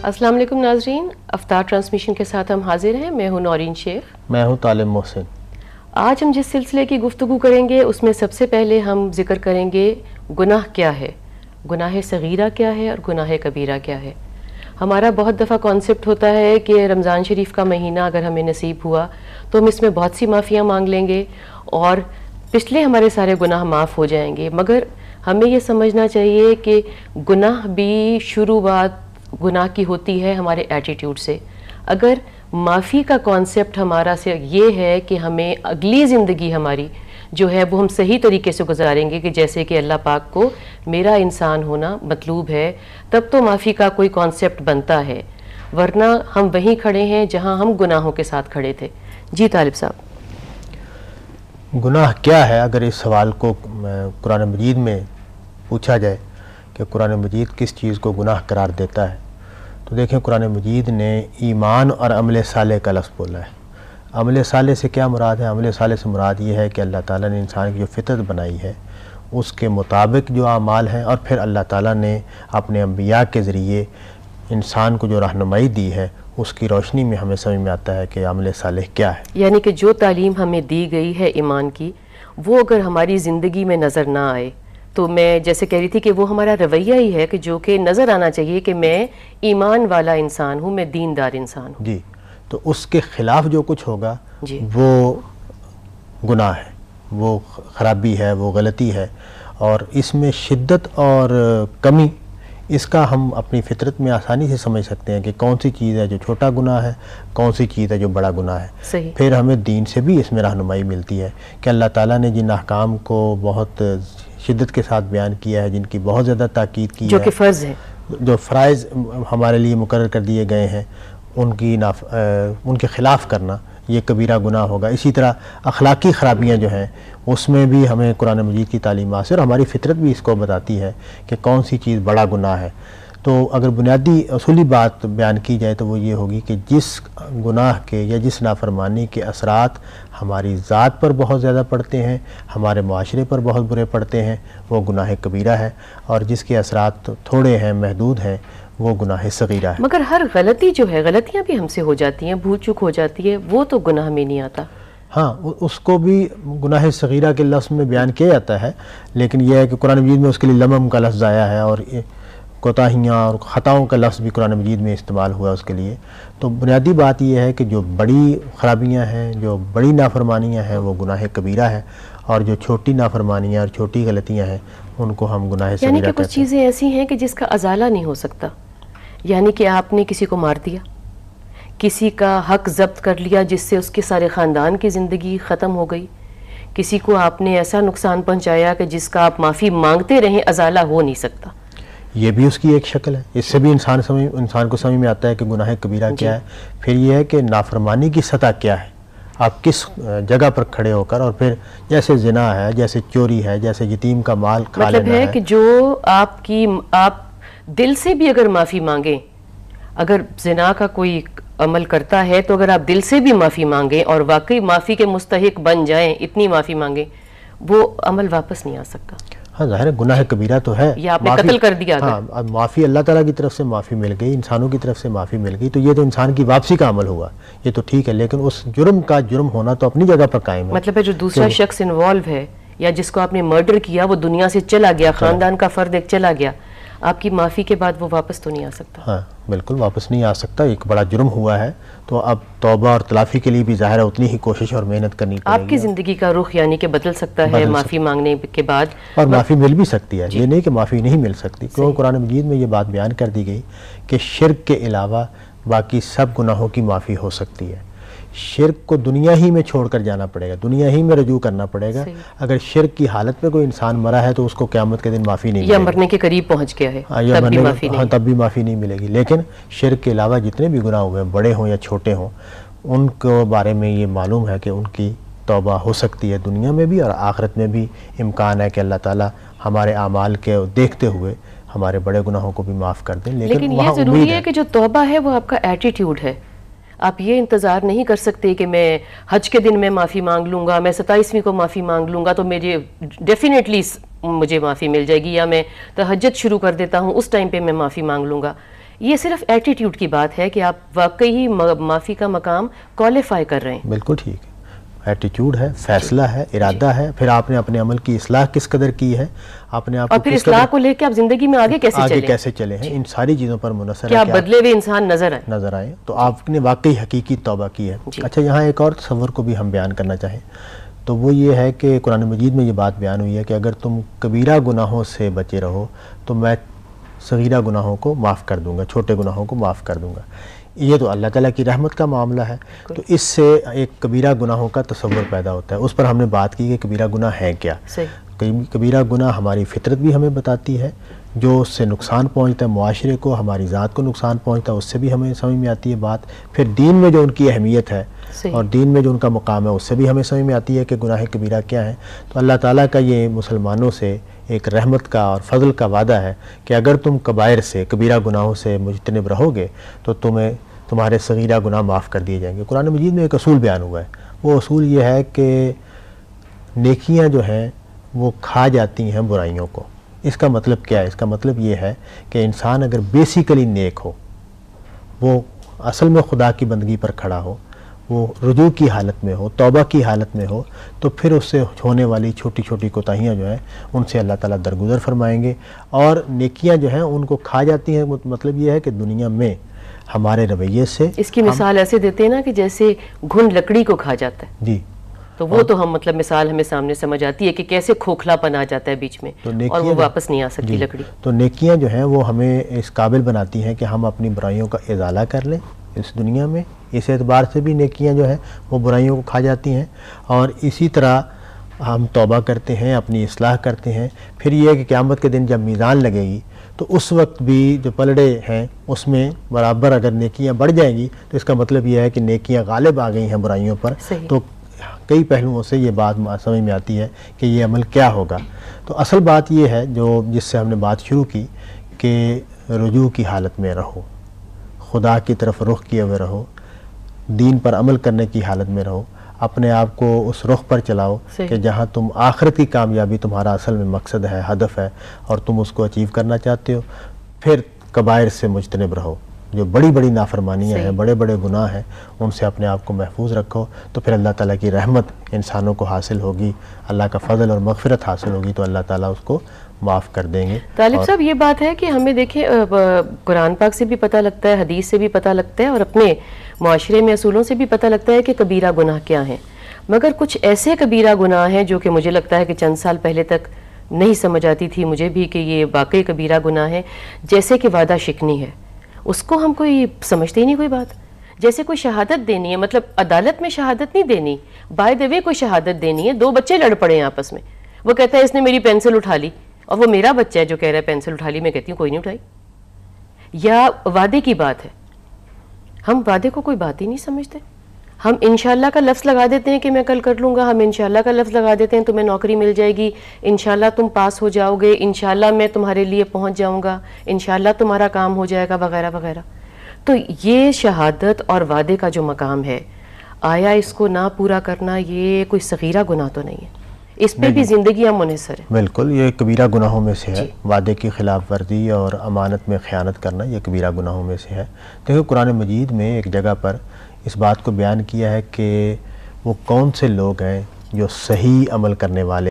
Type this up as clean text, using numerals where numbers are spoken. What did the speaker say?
السلام علیکم ناظرین، افطار ٹرانسمیشن کے ساتھ ہم حاضر ہیں۔ میں ہوں نورین شیخ، میں ہوں طالب محسن۔ آج ہم جس سلسلے کی گفتگو کریں گے اس میں سب سے پہلے ہم ذکر کریں گے گناہ کیا ہے، گناہ صغیرہ کیا ہے اور گناہ کبیرہ کیا ہے۔ ہمارا بہت دفعہ کانسیپٹ ہوتا ہے کہ رمضان شریف کا مہینہ اگر ہمیں نصیب ہوا تو ہم اس میں بہت سی معافیاں مانگ لیں گے اور پچھلے ہمارے سارے گناہ معاف ہو جائیں گے، مگر ہمیں یہ سمجھنا چاہیے کہ گناہ بھی شروعات گناہ کی ہوتی ہے ہمارے ایٹیٹیوڈ سے۔ اگر معافی کا کانسیپٹ ہمارا سے یہ ہے کہ ہمیں اگلی زندگی ہماری جو ہے وہ ہم صحیح طریقے سے گزاریں گے کہ جیسے کہ اللہ پاک کو میرا انسان ہونا مطلوب ہے، تب تو معافی کا کوئی کانسیپٹ بنتا ہے، ورنہ ہم وہیں کھڑے ہیں جہاں ہم گناہوں کے ساتھ کھڑے تھے۔ جی طالب صاحب، گناہ کیا ہے؟ اگر اس سوال کو قرآن مجید میں پوچھا جائے کہ قرآن مجید کس چیز کو گناہ قرار دیتا ہے، تو دیکھیں قرآن مجید نے ایمان اور عمل صالح کا لفظ بولا ہے۔ عمل صالح سے کیا مراد ہے؟ عمل صالح سے مراد یہ ہے کہ اللہ تعالیٰ نے انسان کی جو فطرت بنائی ہے اس کے مطابق جو اعمال ہیں، اور پھر اللہ تعالیٰ نے اپنے انبیاء کے ذریعے انسان کو جو رہنمائی دی ہے اس کی روشنی میں ہمیں سمجھ میں آتا ہے کہ عمل صالح کیا ہے۔ یعنی کہ جو تعلیم ہمیں دی گئی ہے ایمان کی، وہ اگر ہماری زندگی میں نظر نہ آئے تو میں جیسے کہہ رہی تھی کہ وہ ہمارا رویہ ہی ہے کہ جو کہ نظر آنا چاہیے کہ میں ایمان والا انسان ہوں، میں دیندار انسان ہوں۔ جی، تو اس کے خلاف جو کچھ ہوگا جی، وہ گناہ ہے، وہ خرابی ہے، وہ غلطی ہے، اور اس میں شدت اور کمی اس کا ہم اپنی فطرت میں آسانی سے سمجھ سکتے ہیں کہ کون سی چیز ہے جو چھوٹا گناہ ہے، کون سی چیز ہے جو بڑا گناہ ہے۔ صحیح۔ پھر ہمیں دین سے بھی اس میں رہنمائی ملتی ہے کہ اللہ تعالیٰ نے جن احکام کو بہت شدت کے ساتھ بیان کیا ہے، جن کی بہت زیادہ تاکید کی ہے، جو کہ فرض ہے، جو فرائض ہمارے لیے مقرر کر دیے گئے ہیں، ان کے خلاف کرنا یہ کبیرہ گناہ ہوگا۔ اسی طرح اخلاقی خرابیاں جو ہیں اس میں بھی ہمیں قرآن مجید کی تعلیمات سے، اور ہماری فطرت بھی اس کو بتاتی ہے کہ کون سی چیز بڑا گناہ ہے۔ تو اگر بنیادی اصولی بات بیان کی جائے تو وہ یہ ہوگی کہ جس گناہ کے یا جس نافرمانی کے اثرات ہماری ذات پر بہت زیادہ پڑتے ہیں، ہمارے معاشرے پر بہت برے پڑتے ہیں، وہ گناہ کبیرہ ہے، اور جس کے اثرات تھوڑے ہیں، محدود ہیں، وہ گناہ صغیرہ ہے۔ مگر ہر غلطی جو ہے، غلطیاں بھی ہم سے ہو جاتی ہیں، بھول چوک ہو جاتی ہے، وہ تو گناہ میں نہیں آتا۔ ہاں، اس کو بھی گناہ صغیرہ کے لفظ میں بیان کیا جاتا ہے، لیکن یہ ہے کہ قرآن مجید میں اس کے لیے لمم کا لفظ آیا ہے، اور کوتاہیاں اور خطاؤں کا لفظ بھی قرآن مجید میں استعمال ہوا اس کے لیے۔ تو بنیادی بات یہ ہے کہ جو بڑی خرابیاں ہیں، جو بڑی نافرمانیاں ہیں، وہ گناہ کبیرہ ہے، اور جو چھوٹی نافرمانیاں اور چھوٹی غلطیاں ہیں ان کو ہم گناہ صغیرہ یعنی کہ کہتے ہیں۔ کچھ چیزیں ایسی ہیں کہ جس کا ازالہ نہیں ہو سکتا، یعنی کہ آپ نے کسی کو مار دیا، کسی کا حق ضبط کر لیا جس سے اس کے سارے خاندان کی زندگی ختم ہو گئی، کسی کو آپ نے ایسا نقصان پہنچایا کہ جس کا آپ معافی مانگتے رہیں ازالہ ہو نہیں سکتا۔ یہ بھی اس کی ایک شکل ہے، اس سے بھی انسان کو سمجھ میں آتا ہے کہ گناہ کبیرہ کیا ہے۔ پھر یہ ہے کہ نافرمانی کی سطح کیا ہے، آپ کس جگہ پر کھڑے ہو کر، اور پھر جیسے زنا ہے، جیسے چوری ہے، جیسے یتیم کا مال کھا لینا ہے۔ مطلب ہے کہ جو آپ دل سے بھی اگر معافی مانگیں، اگر زنا کا کوئی عمل کرتا ہے تو اگر آپ دل سے بھی معافی مانگیں اور واقعی معافی کے مستحق بن جائیں، اتنی معافی مانگیں، وہ عمل واپس نہیں آ سکتا۔ ہاں، ظاہر ہے گناہ کبیرہ تو ہے، یا آپ نے قتل کر دیا۔ ہاں، اب معافی اللہ تعالیٰ کی طرف سے معافی مل گئی، انسانوں کی طرف سے معافی مل گئی، تو یہ تو انسان کی واپسی کا عمل ہوا، یہ تو ٹھیک ہے، لیکن اس جرم کا جرم ہونا تو اپنی جگہ پر قائم ہے۔ مطلب ہے جو دوسرا شخص انوالو ہے یا جس کو آپ نے مرڈر کیا، وہ دنیا سے چلا گیا، خاندان کا فرد ایک چلا گیا، آپ کی معافی کے بعد وہ واپس تو نہیں آ سکتا۔ ہاں بالکل واپس نہیں آ سکتا، ایک بڑا جرم ہوا ہے، تو اب توبہ اور تلافی کے لیے بھی ظاہر ہے اتنی ہی کوشش اور محنت کرنی پڑے گی۔ آپ کی زندگی کا رخ یعنی کہ بدل سکتا ہے معافی مانگنے کے بعد، اور معافی مل بھی سکتی ہے، یہ نہیں کہ معافی نہیں مل سکتی، کیونکہ قرآن مجید میں یہ بات بیان کر دی گئی کہ شرک کے علاوہ باقی سب گناہوں کی معافی ہو سکتی ہے۔ شرک کو دنیا ہی میں چھوڑ کر جانا پڑے گا، دنیا ہی میں رجوع کرنا پڑے گا۔ اگر شرک کی حالت میں کوئی انسان مرا ہے تو اس کو قیامت کے دن معافی نہیں ملے گی، یا مرنے کے قریب پہنچ گیا ہے تب بھی معافی نہیں ملے گی۔ لیکن شرک کے علاوہ جتنے بھی گناہ ہوئے، بڑے ہوں یا چھوٹے ہوں، ان کو بارے میں یہ معلوم ہے کہ ان کی توبہ ہو سکتی ہے، دنیا میں بھی اور آخرت میں بھی امکان ہے کہ اللہ تعالیٰ ہمارے اعمال کے دیکھتے ہوئے ہمارے بڑے گناہوں کو بھی معاف کر دیں۔ لیکن یہ ضروری ہے کہ جو توبہ ہے وہ آپ کا ایٹیٹیوڈ ہے۔ آپ یہ انتظار نہیں کر سکتے کہ میں حج کے دن میں معافی مانگ لوں گا، میں 27ویں کو معافی مانگ لوں گا تو میرے ڈیفینیٹلی مجھے معافی مل جائے گی، یا میں تہجد شروع کر دیتا ہوں اس ٹائم پہ میں معافی مانگ لوں گا۔ یہ صرف ایٹیٹیوڈ کی بات ہے کہ آپ واقعی ہی معافی کا مقام کوالیفائی کر رہے ہیں. بالکل ٹھیک ہے. ایٹیٹیوڈ ہے, فیصلہ ہے, ارادہ ہے, پھر آپ نے اپنے عمل کی اصلاح کس قدر کی ہے, آپ نے اور پھر اصلاح کو لے کے آپ زندگی میں آگے کیسے چلیں ہیں, ان ساری چیزوں پر منحصر ہے کہ آپ بدلے ہوئے انسان نظر آئے. تو آپ نے واقعی حقیقی توبہ کی ہے. اچھا, یہاں ایک اور تصور کو بھی ہم بیان کرنا چاہیں تو وہ یہ ہے کہ قرآن مجید میں یہ بات بیان ہوئی ہے کہ اگر تم کبیرہ گناہوں سے بچے رہو تو میں صغیرہ گناہوں کو معاف کر دوں گا, چھوٹے گناہوں کو معاف کر دوں گا. یہ تو اللہ تعالیٰ کی رحمت کا معاملہ ہے. تو اس سے ایک کبیرہ گناہوں کا تصور پیدا ہوتا ہے. اس پر ہم نے بات کی کہ کبیرہ گناہ ہے کیا. کبیرہ گناہ ہماری فطرت بھی ہمیں بتاتی ہے, جو اس سے نقصان پہنچتا ہے معاشرے کو, ہماری ذات کو نقصان پہنچتا ہے, اس سے بھی ہمیں سمجھ میں آتی ہے بات. پھر دین میں جو ان کی اہمیت ہے اور دین میں جو ان کا مقام ہے اس سے بھی ہمیں سمجھ میں آتی ہے کہ گناہ کبیرہ کیا ہے. تو اللہ تعالیٰ کا یہ مسلمانوں سے ایک رحمت کا اور فضل کا وعدہ ہے کہ اگر تم کبائر سے, کبیرہ گناہوں سے مجتنب رہو گے تو تمہارے صغیرہ گناہ معاف کر دیے جائیں گے. قرآن مجید میں ایک اصول بیان ہوا ہے. وہ اصول یہ ہے کہ نیکیاں جو ہیں وہ کھا جاتی ہیں برائیوں کو. اس کا مطلب کیا ہے؟ اس کا مطلب یہ ہے کہ انسان اگر بیسیکلی نیک ہو, وہ اصل میں خدا کی بندگی پر کھڑا ہو, وہ رجوع کی حالت میں ہو, توبہ کی حالت میں ہو, تو پھر اس سے ہونے والی چھوٹی چھوٹی کوتاہیاں جو ہیں ان سے اللہ تعالیٰ درگزر فرمائیں گے. اور نیکیاں جو ہیں ان کو کھا جاتی ہیں. مطلب یہ ہے کہ دنیا میں ہمارے رویے سے, اس کی مثال ایسے دیتے ہیں نا کہ جیسے گھن لکڑی کو کھا جاتا ہے. جی, تو وہ تو ہم مطلب مثال ہمیں سامنے سمجھ آتی ہے کہ کیسے کھوکھلا پن آ جاتا ہے بیچ میں اور وہ واپس نہیں آ سکتی لکڑی. تو نیکیاں جو ہیں وہ ہمیں اس قابل بناتی ہیں کہ ہم اپنی برائیوں کا ازالہ کر لیں اس دنیا میں. اس اعتبار سے بھی نیکیاں جو ہیں وہ برائیوں کو کھا جاتی ہیں. اور اسی طرح ہم توبہ کرتے ہیں, اپنی اصلاح کرتے ہیں. پھر یہ ہے کہ قیامت کے دن جب میزان لگے گی تو اس وقت بھی جو پلڑے ہیں اس میں برابر اگر نیکیاں بڑھ جائیں گی تو اس کا مطلب یہ ہے کہ نیکیاں غالب آ گئی ہیں برائیوں پر. تو کئی پہلوؤں سے یہ بات سمجھ میں آتی ہے کہ یہ عمل کیا ہوگا. تو اصل بات یہ ہے جس سے ہم نے بات شروع کی کہ رجوع کی حالت میں رہو, خدا کی طرف رخ کیے ہوئے رہو, دین پر عمل کرنے کی حالت میں رہو, اپنے آپ کو اس رخ پر چلاؤ کہ جہاں تم آخرت کی کامیابی تمہارا اصل میں مقصد ہے, ہدف ہے, اور تم اس کو اچیو کرنا چاہتے ہو. پھر کبائر سے مجتنب رہو, جو بڑی بڑی نافرمانیاں ہیں, بڑے بڑے گناہ ہیں, ان سے اپنے آپ کو محفوظ رکھو. تو پھر اللہ تعالیٰ کی رحمت انسانوں کو حاصل ہوگی, اللہ کا فضل اور مغفرت حاصل ہوگی, تو اللہ تعالیٰ اس کو معاف کر دیں گے. طالب صاحب, یہ بات ہے کہ ہمیں دیکھیں قرآن پاک سے بھی پتہ لگتا ہے, حدیث سے بھی پتہ لگتا ہے, اور اپنے معاشرے میں اصولوں سے بھی پتہ لگتا ہے کہ کبیرہ گناہ کیا ہیں. مگر کچھ ایسے کبیرہ گناہ ہیں جو کہ مجھے لگتا ہے کہ چند سال پہلے تک نہیں سمجھ آتی تھی مجھے بھی کہ یہ واقعی کبیرہ گناہ ہے. جیسے کہ وعدہ شکنی ہے, اس کو ہم کوئی سمجھتے ہی نہیں کوئی بات. جیسے کوئی شہادت دینی ہے, مطلب عدالت میں شہادت نہیں دینی, بائی دا وے کوئی شہادت دینی ہے. دو بچے لڑ پڑے ہیں آپس میں, وہ کہتا ہے اس نے میری پینسل اٹھا لی, اور وہ میرا بچہ ہے جو کہہ رہا ہے پینسل اٹھا لی, میں کہتی ہوں کوئی نہیں اٹھائی. یا وعدے کی بات ہے, ہم وعدے کو کوئی بات ہی نہیں سمجھتے. ہم انشاءاللہ کا لفظ لگا دیتے ہیں کہ میں کل کر لوں گا, ہم انشاءاللہ کا لفظ لگا دیتے ہیں تمہیں نوکری مل جائے گی, انشاءاللہ تم پاس ہو جاؤ گے, انشاءاللہ میں تمہارے لیے پہنچ جاؤں گا, انشاءاللہ تمہارا کام ہو جائے گا, وغیرہ وغیرہ. تو یہ شہادت اور وعدے کا جو مقام ہے, آیا اس کو نہ پورا کرنا یہ کوئی صغیرہ گناہ تو نہیں ہے؟ اس پہ بھی زندگیاں منحصر ہیں. بالکل, یہ کبیرہ گناہوں میں سے ہے. وعدے کی خلاف ورزی اور امانت میں خیانت کرنا یہ کبیرہ گناہوں میں سے ہے. دیکھو قرآن مجید میں ایک جگہ پر اس بات کو بیان کیا ہے کہ وہ کون سے لوگ ہیں جو صحیح عمل کرنے والے